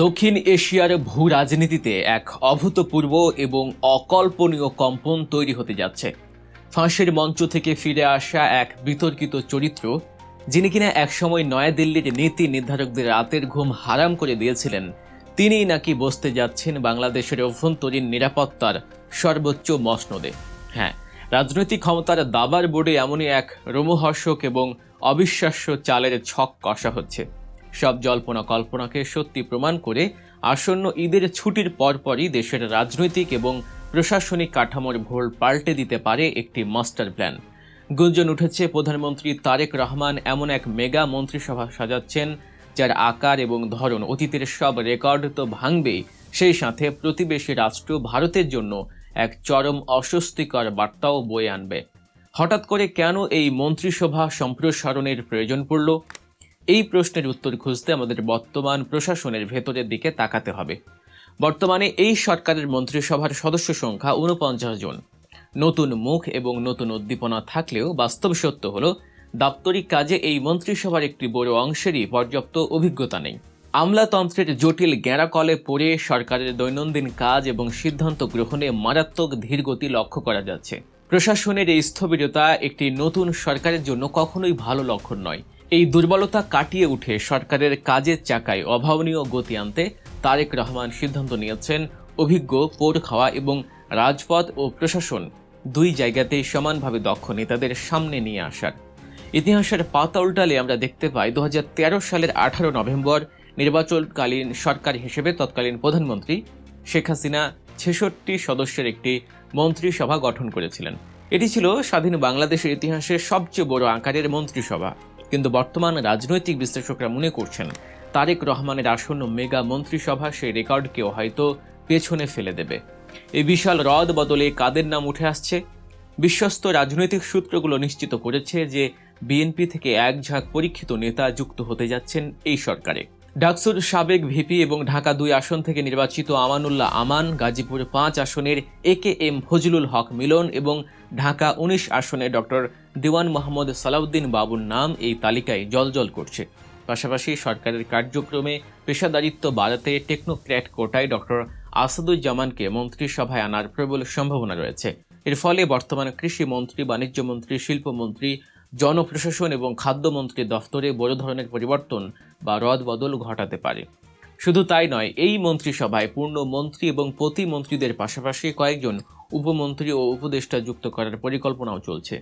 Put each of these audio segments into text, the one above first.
দক্ষিণ এশিয়ার ভূ রাজনীতিতে এক অভূতপূর্ব এবং অকল্পনীয় কম্পন তৈরি হতে যাচ্ছে। ফাঁসের মঞ্চ থেকে ফিরে আসা এক বিতর্কিত চরিত্র, যিনি কিনা একসময় নয়াদিল্লির নীতি নির্ধারকদের রাতের ঘুম হারাম করে দিয়েছিলেন, তিনিই নাকি বসতে যাচ্ছেন বাংলাদেশের অভ্যন্তরীণ নিরাপত্তার সর্বোচ্চ মসনদে। হ্যাঁ, রাজনৈতিক ক্ষমতার দাবার বোর্ডে এমনই এক রোমহর্ষক এবং অবিশ্বাস্য চালের ছক কষা হচ্ছে। সব জল্পনা কল্পনাকে সত্যি প্রমাণ করে আসন্ন ঈদের ছুটির পরপরই দেশের রাজনৈতিক এবং প্রশাসনিক কাঠামোর ভোল পাল্টে দিতে পারে একটি মাস্টার প্ল্যান। গুঞ্জন উঠেছে প্রধানমন্ত্রী তারেক রহমান এমন এক মেগা মন্ত্রিসভা সাজাচ্ছেন, যার আকার এবং ধরন অতীতের সব রেকর্ড তো ভাঙবেই, সেই সাথে প্রতিবেশী রাষ্ট্র ভারতের জন্য এক চরম অস্বস্তিকর বার্তাও বয়ে আনবে। হঠাৎ করে কেন এই মন্ত্রিসভা সম্প্রসারণের প্রয়োজন পড়ল? এই প্রশ্নের উত্তর খুঁজতে আমাদের বর্তমান প্রশাসনের ভেতরের দিকে তাকাতে হবে। বর্তমানে এই সরকারের মন্ত্রিসভার সদস্য সংখ্যা ৪৯ জন। নতুন মুখ এবং নতুন উদ্দীপনা থাকলেও বাস্তব সত্য হলো, দাপ্তরিক কাজে এই মন্ত্রিসভার একটি বড় অংশেরই পর্যাপ্ত অভিজ্ঞতা নেই। আমলাতন্ত্রের জটিল গ্যাঁড়াকলে পড়ে সরকারের দৈনন্দিন কাজ এবং সিদ্ধান্ত গ্রহণে মারাত্মক ধীরগতি লক্ষ্য করা যাচ্ছে। প্রশাসনের এই স্থবিরতা একটি নতুন সরকারের জন্য কখনোই ভালো লক্ষণ নয়। এই দুর্বলতা কাটিয়ে উঠে সরকারের কাজের চাকায় অভাবনীয় গতি আনতে তারেক রহমান সিদ্ধান্ত নিয়েছেন অভিজ্ঞ, পোড় খাওয়া এবং রাজপথ ও প্রশাসন দুই জায়গাতেই সমানভাবে দক্ষ নেতাদের সামনে নিয়ে আসার। ইতিহাসের পাতা উল্টালে আমরা দেখতে পাই 2013 সালের 18 নভেম্বর নির্বাচনকালীন সরকার হিসেবে তৎকালীন প্রধানমন্ত্রী শেখ হাসিনা 66 সদস্যের একটি মন্ত্রিসভা গঠন করেছিলেন। এটি ছিল স্বাধীন বাংলাদেশের ইতিহাসে সবচেয়ে বড় আকারের মন্ত্রিসভা। কিন্তু বর্তমান রাজনৈতিক বিশ্লেষকরা মনে করছেন তারেক রহমানের আসন্ন মেগা মন্ত্রিসভা সেই রেকর্ডকেও হয়তো পেছনে ফেলে দেবে। এই বিশাল রদ বদলে কাদের নাম উঠে আসছে? বিশ্বস্ত রাজনৈতিক সূত্রগুলো নিশ্চিত করেছে যে বিএনপি থেকে এক ঝাঁক পরীক্ষিত নেতা যুক্ত হতে যাচ্ছেন এই সরকারে। ডাকসুর সাবেক ভিপি এবং ঢাকা 2 আসন থেকে নির্বাচিত আমানুল্লাহ আমান, গাজীপুর 5 আসনের AKM ফজলুল হক মিলন এবং ঢাকা 19 আসনে ডক্টর দেওয়ান মোহাম্মদ সালাউদ্দিন বাবুর নাম এই তালিকায় জলজল করছে। পাশাপাশি সরকারের কার্যক্রমে পেশাদারিত্ব বাড়াতে টেকনোক্র্যাট কোটায় ডক্টর আসাদুজ্জামানকে মন্ত্রিসভায় আনার প্রবল সম্ভাবনা রয়েছে। এর ফলে বর্তমান কৃষিমন্ত্রী, বাণিজ্যমন্ত্রী, শিল্পমন্ত্রী, জনপ্রশাসন এবং খাদ্যমন্ত্রী দফতরে বড় ধরনের পরিবর্তন বা রদবদল ঘটাতে পারে। শুধু তাই নয়, এই মন্ত্রিসভায় পূর্ণ মন্ত্রী এবং প্রতিমন্ত্রীদের পাশাপাশি কয়েকজন উপমন্ত্রী ও উপদেষ্টা যুক্ত করার পরিকল্পনাও চলছে।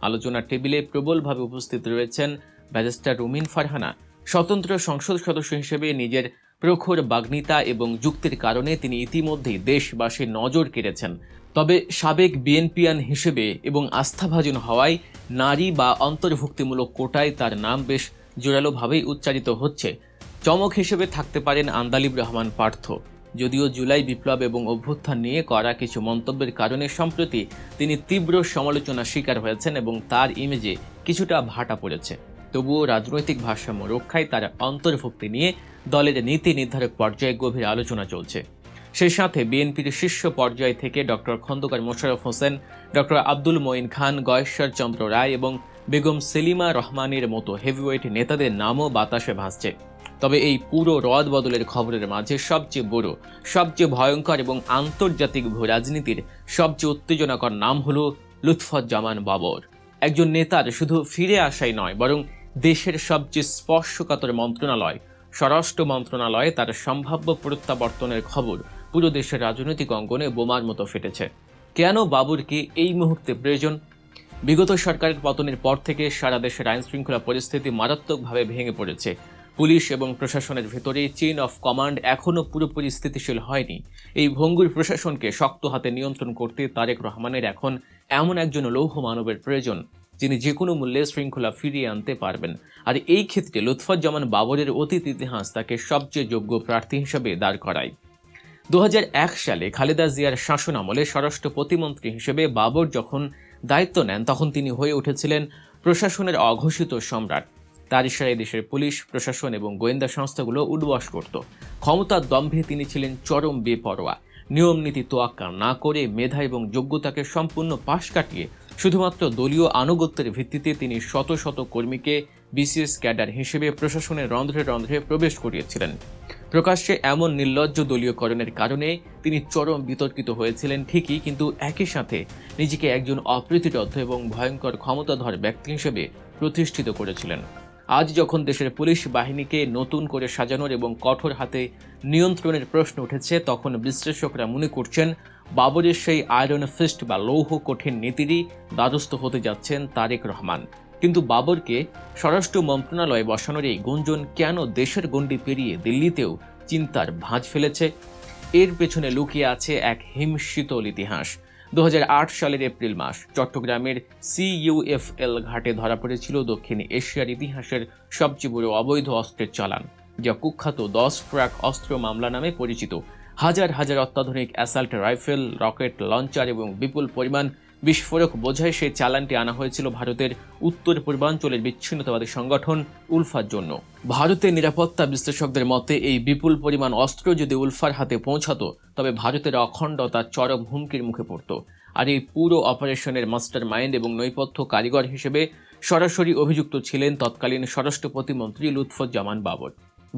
আলোচনার টেবিলে প্রবলভাবে উপস্থিত রয়েছেন ব্যারিস্টার রুমিন ফারহানা। স্বতন্ত্র সংসদ সদস্য হিসেবে নিজের প্রখর বাগ্মিতা এবং যুক্তির কারণে তিনি ইতিমধ্যেই দেশবাসীর নজর কেড়েছেন। তবে সাবেক বিএনপিয়ান হিসেবে এবং আস্থাভাজন হওয়ায় নারী বা অন্তর্ভুক্তিমূলক কোটায় তার নাম বেশ জোরালোভাবেই উচ্চারিত হচ্ছে। চমক হিসেবে থাকতে পারেন আন্দালিব রহমান পার্থ। যদিও জুলাই বিপ্লব এবং অভ্যুত্থান নিয়ে করা কিছু মন্তব্যের কারণে সম্প্রতি তিনি তীব্র সমালোচনার শিকার হয়েছেন এবং তার ইমেজে কিছুটা ভাটা পড়েছে, তবুও রাজনৈতিক ভারসাম্য রক্ষায় তার অন্তর্ভুক্তি নির দলের নীতি নির্ধারক পর্যায়ে গভীর আলোচনা চলছে। সেই সাথে বিএনপির শীর্ষ পর্যায় থেকে ডক্টর খন্দকার মোশাররফ হোসেন, ডক্টর আব্দুল মঈন খান, গয়েশ্বর চন্দ্র রায় এবং বেগম সেলিমা রহমানের মতো হেভিওয়েট নেতাদের নামও বাতাসে ভাসছে। তবে এই পুরো রদ বদলের খবরের মাঝে সবচেয়ে বড়, সবচেয়ে ভয়ঙ্কর এবং আন্তর্জাতিক ভূ রাজনীতির সবচেয়ে উত্তেজনাকর নাম হল লুৎফুজ্জামান বাবর। একজন নেতার শুধু ফিরে আসাই নয়, বরং দেশের সবচেয়ে স্পর্শকাতর মন্ত্রণালয় স্বরাষ্ট্র মন্ত্রণালয়ে তার সম্ভাব্য প্রত্যাবর্তনের খবর পুরো দেশের রাজনৈতিক অঙ্গনে বোমার মতো ফেটেছে। কেন বাবুরকে এই মুহূর্তে প্রয়োজন? বিগত সরকারের পতনের পর থেকে সারা দেশের আইন শৃঙ্খলা পরিস্থিতি মারাত্মকভাবে ভেঙে পড়েছে। পুলিশ এবং প্রশাসনের ভেতরে চেইন অফ কমান্ড এখনও পুরোপুরি স্থিতিশীল হয়নি। এই ভঙ্গুর প্রশাসনকে শক্ত হাতে নিয়ন্ত্রণ করতে তারেক রহমানের এখন এমন একজন লৌহ মানবের প্রয়োজন, যিনি যে কোনো মূল্যে শৃঙ্খলা ফিরিয়ে আনতে পারবেন। আর এই ক্ষেত্রে লুৎফুজ্জামান বাবরের অতীত ইতিহাস তাকে সবচেয়ে যোগ্য প্রার্থী হিসেবে দাঁড় করায়। 2001 সালে খালেদা জিয়ার শাসনামলে স্বরাষ্ট্র প্রতিমন্ত্রী হিসেবে বাবর যখন দায়িত্ব নেন, তখন তিনি হয়ে উঠেছিলেন প্রশাসনের অঘোষিত সম্রাট। তার ইশারায় দেশের পুলিশ, প্রশাসন এবং গোয়েন্দা সংস্থাগুলো উদ্বাস করত। ক্ষমতার দম্ভে তিনি ছিলেন চরম বেপরোয়া। নিয়ম নীতি তোয়াক্কা না করে মেধা এবং যোগ্যতাকে সম্পূর্ণ পাশ কাটিয়ে শুধুমাত্র দলীয় আনুগত্যের ভিত্তিতে তিনি শত শত কর্মীকে বিসিএস ক্যাডার হিসেবে প্রশাসনের রন্ধ্রে রন্ধ্রে প্রবেশ করিয়েছিলেন। প্রকাশ্যে এমন নির্লজ্জ দলীয়করণের কারণে তিনি চরম বিতর্কিত হয়েছিলেন ঠিকই, কিন্তু একই সাথে নিজেকে একজন অপ্রতিরোধ্য এবং ভয়ঙ্কর ক্ষমতাধর ব্যক্তি হিসেবে প্রতিষ্ঠিত করেছিলেন। আজ যখন দেশের পুলিশ বাহিনীকে নতুন করে সাজানোর এবং কঠোর হাতে নিয়ন্ত্রণের প্রশ্ন উঠেছে, তখন বিশ্লেষকরা মনে করছেন বাবরের সেই আয়রন ফিস্ট বা লৌহ কঠিন নীতিরই দ্বারস্থ হতে যাচ্ছেন তারেক রহমান। কিন্তু বাবরকে স্বরাষ্ট্র মন্ত্রণালয়ে বসানোর এই গুঞ্জন কেন দেশের গণ্ডি পেরিয়ে দিল্লিতেও চিন্তার ভাঁজ ফেলেছে? এর পেছনে লুকিয়ে আছে এক হিমশীতল ইতিহাস। 2008 সালের এপ্রিল মাস চট্টগ্রামের CUFL ঘাটে ধরা পড়েছিল দক্ষিণ এশিয়ার ইতিহাসের সবচেয়ে বড় অবৈধ অস্ত্রের চালান, যা কুখ্যাত 10 ট্রাক অস্ত্র মামলা নামে পরিচিত। হাজার হাজার অত্যাধুনিক অ্যাসাল্ট রাইফেল, রকেট লঞ্চার এবং বিপুল পরিমাণ বিস্ফোরক বোঝাই সেই চালানটি আনা হয়েছিল ভারতের উত্তর পূর্বাঞ্চলের বিচ্ছিন্নতাবাদী সংগঠন উলফার জন্য। ভারতের নিরাপত্তা বিশ্লেষকদের মতে এই বিপুল পরিমাণ অস্ত্র যদি উলফার হাতে পৌঁছাতো, তবে ভারতের অখণ্ডতা চরম হুমকির মুখে পড়ত। আর এই পুরো অপারেশনের মাস্টার মাইন্ড এবং নৈপথ্য কারিগর হিসেবে সরাসরি অভিযুক্ত ছিলেন তৎকালীন স্বরাষ্ট্র প্রতিমন্ত্রী লুৎফুজ্জামান বাবর।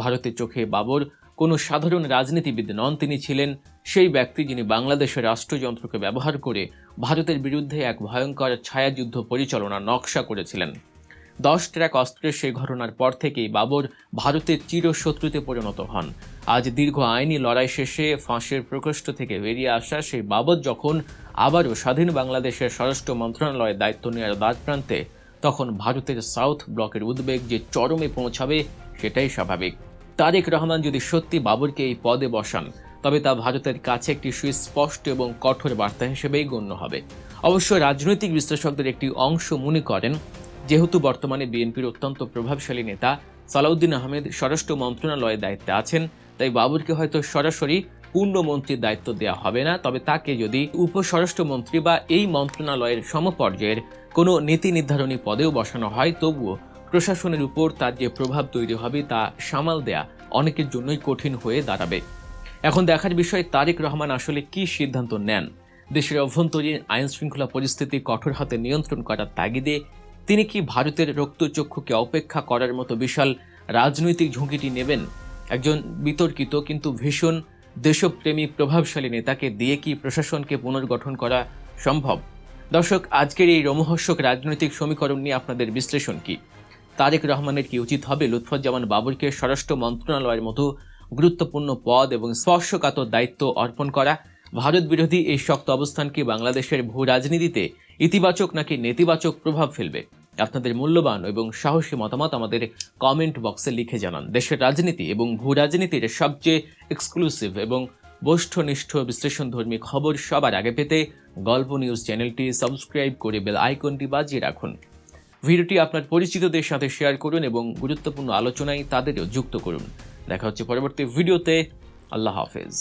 ভারতের চোখে বাবর কোনো সাধারণ রাজনীতিবিদ নন, তিনি ছিলেন সেই ব্যক্তি যিনি বাংলাদেশের রাষ্ট্রযন্ত্রকে ব্যবহার করে ভারতের বিরুদ্ধে এক ভয়ঙ্কর ছায়াযুদ্ধ পরিচালনার নকশা করেছিলেন। 10 ট্রাক অস্ত্রের সেই ঘটনার পর থেকেই বাবর ভারতের চিরশত্রুতে পরিণত হন। আজ দীর্ঘ আইনি লড়াই শেষে ফাঁসের প্রকোষ্ঠ থেকে বেরিয়ে আসা সেই বাবর যখন আবারও স্বাধীন বাংলাদেশের স্বরাষ্ট্র মন্ত্রণালয়ের দায়িত্ব নেওয়ার দ্বারপ্রান্তে, তখন ভারতের সাউথ ব্লকের উদ্বেগ যে চরমে পৌঁছাবে সেটাই স্বাভাবিক। তারেক রহমান যদি সত্যি বাবরকে এই পদে বসান, তবে তা ভারতের কাছে একটি সুস্পষ্ট এবং কঠোর বার্তা হিসেবেই গণ্য হবে। অবশ্য রাজনৈতিক বিশ্লেষকদের একটি অংশ মনে করেন, যেহেতু বর্তমানে বিএনপির অত্যন্ত প্রভাবশালী নেতা সালাউদ্দিন আহমেদ স্বরাষ্ট্র মন্ত্রণালয়ের দায়িত্বে আছেন, তাই বাবরকে হয়তো সরাসরি পূর্ণমন্ত্রীর দায়িত্ব দেওয়া হবে না। তবে তাকে যদি উপস্বরাষ্ট্রমন্ত্রী বা এই মন্ত্রণালয়ের সমপর্যায়ের কোনো নীতি নির্ধারণী পদেও বসানো হয়, তবুও প্রশাসনের উপর তার যে প্রভাব তৈরি হবে তা সামাল দেয়া অনেকের জন্যই কঠিন হয়ে দাঁড়াবে। এখন দেখার বিষয় তারেক রহমান আসলে কি সিদ্ধান্ত নেন। দেশের অভ্যন্তরীণ আইন শৃঙ্খলা পরিস্থিতি কঠোর হাতে নিয়ন্ত্রণ করার তাগিদে তিনি কি ভারতের রক্তচক্ষুকে অপেক্ষা করার মতো বিশাল রাজনৈতিক ঝুঁকিটি নেবেন? একজন বিতর্কিত কিন্তু ভীষণ দেশপ্রেমী প্রভাবশালী নেতাকে দিয়ে কি প্রশাসনকে পুনর্গঠন করা সম্ভব? দর্শক, আজকের এই রোমহর্ষক রাজনৈতিক সমীকরণ নিয়ে আপনাদের বিশ্লেষণ কি? তারেক রহমানের কি উচিত হবে লুৎফুজ্জামান বাবরকে স্বরাষ্ট্র মন্ত্রণালয়ের মতো গুরুত্বপূর্ণ পদ এবং স্পর্শকাতর দায়িত্ব অর্পণ করা? ভারত বিরোধী এই শক্ত অবস্থান কি বাংলাদেশের ভূ রাজনীতিতে ইতিবাচক নাকি নেতিবাচক প্রভাব ফেলবে? আপনাদের মূল্যবান এবং সাহসী মতামত আমাদের কমেন্ট বক্সে লিখে জানান। দেশের রাজনীতি এবং ভূ রাজনীতির সবচেয়ে এক্সক্লুসিভ এবং বষ্ঠনিষ্ঠ বিশ্লেষণধর্মী খবর সবার আগে পেতে গল্প নিউজ চ্যানেলটি সাবস্ক্রাইব করে বেল আইকনটি বাজিয়ে রাখুন। ভিডিওটি আপনার পরিচিতদের সাথে শেয়ার করুন এবং গুরুত্বপূর্ণ আলোচনায় তাদেরও যুক্ত করুন। দেখা হচ্ছে পরবর্তী ভিডিওতে। আল্লাহ হাফেজ।